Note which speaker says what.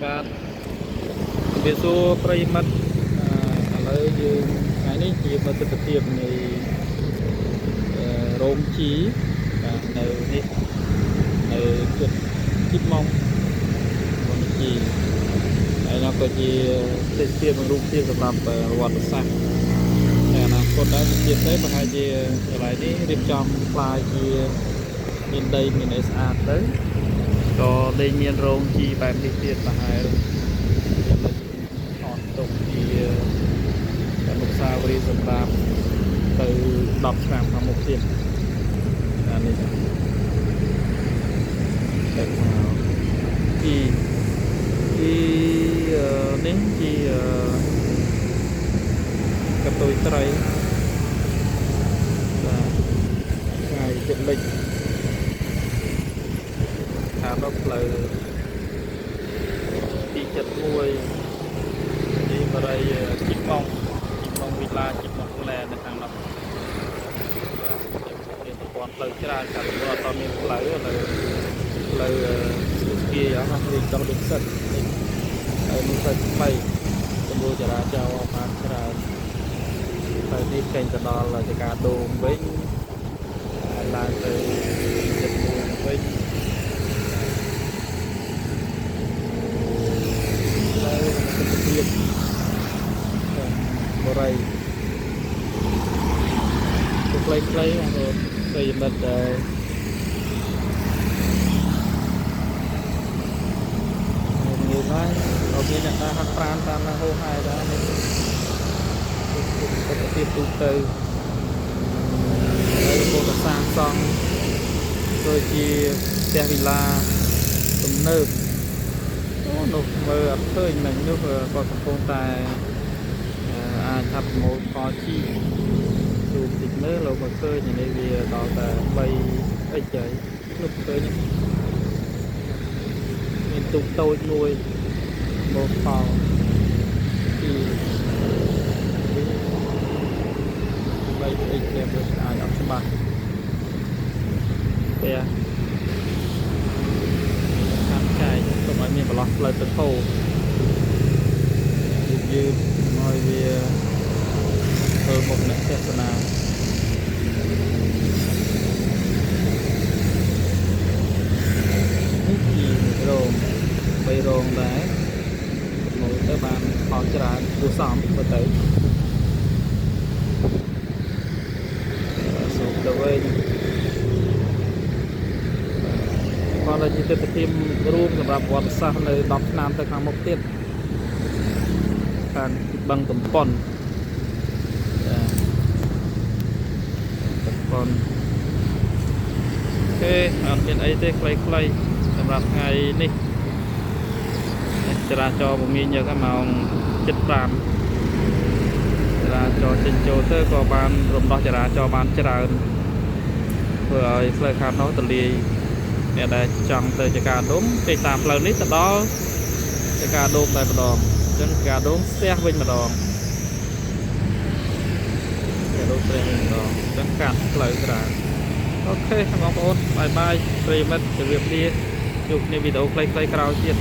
Speaker 1: បាទវាសួរប្រិមិត្តឥឡូវយើងថ្ងៃនេះជាមិត្តទិដ្ឋភាពនៃរោងជីបាទនៅនេះនៅជិតជីម៉ងរោងជីហើយនោះក៏ជាទេសភាពរូបភាពសម្រាប់ប្រវត្តិសាស្ត្រតែអនាគតដែរទៀតទៅប្រហែលជាកន្លែងនេះរៀបចំផ្លាយជាមានដីមានអីស្អាតទៅក៏លែងមានរោងជីបែបនេះទៀតប្រហែលអត់ទុកជាអនុស្សាវរីយ៍សម្រាប់ទៅ10ឆ្នាំខាងមុខទៀតអានេះតែជីនេះជាកតុយត្រីបាទថ្ងៃចិត្តលិចខាងនោះផ្លូវទី71ទីបរិយាជីម៉ងវិឡាជីម៉ងក្លែនៅខាងនោះមានប្រព័ន្ធផ្លូវច្រើនតែរត់អត់មានផ្លូវនៅផ្លូវស្គីអស់នេះចង់ដូចសិតហើយនោះទៅថ្មីសម្រួលចរាចរណ៍អស់បានច្រើនហើយនេះចេញទៅដល់ចកាដូងវិញហើយឡើងទៅចិត្តមួយវិញហើយទិដ្ឋភាពបរិយាទៅខ្លីៗបងប្អូនប្រិយមិត្តដែលមានហើយអត់មានអ្នកណាហាត់ប្រាណតាមណាហូរហើយដែរនេះទិដ្ឋភាពទូទៅហើយពោលសាងសង់ដូចជាផ្ទះវិឡាទំនើបនោះមើលអត់ឃើញមិញនោះគាត់កំពុងតែអាចថាប្រមូលផលជីទូតិចមើលលោកមកឃើញនេះវាដល់តែ3អីចឹងនោះឃើញមានទូកតូចមួយមកផលទី3អីគេមើលអាចអត់ច្បាស់តែខាងចែកទុកឲ្យមានបន្លោះផ្លូវទៅធោយឺតឲ្យវាធ្វើមុខអ្នកទេសនានេះជារោង3រោងដែរមកទៅបានផលច្រើនគួរសមមើលទៅសូមទៅវិញcòn là những cái phim roomសម្រាប់វត្តសាស្ត្រនៅ10ឆ្នាំទៅខាងមុខទៀតខាងបឹងតំប៉ុនតំប៉ុនអូខេអត់មានអីទេខ្លីៗសម្រាប់ថ្ងៃនេះចរាចរណ៍ពមៀញយកម៉ោង 7:05 ចរាចរណ៍ចេញចូលទៅក៏បានរំដោះចរាចរណ៍បានច្រើនធ្វើឲ្យផ្លូវខាងនោះទលាយអ្នកដែលចង់ទៅចកាដូមទៅតាមផ្លូវនេះទៅដល់ចកាដូមតែម្ដងអញ្ចឹងចកាដូមស្ទះវិញម្ដងចកាដូមស្ទះវិញម្ដងអញ្ចឹងកាត់ផ្លូវច្រើនអូខេបងប្អូនបាយបាយប្រិយមិត្តជម្រាបលាជួបគ្នាវីដេអូខ្លីៗក្រោយទៀត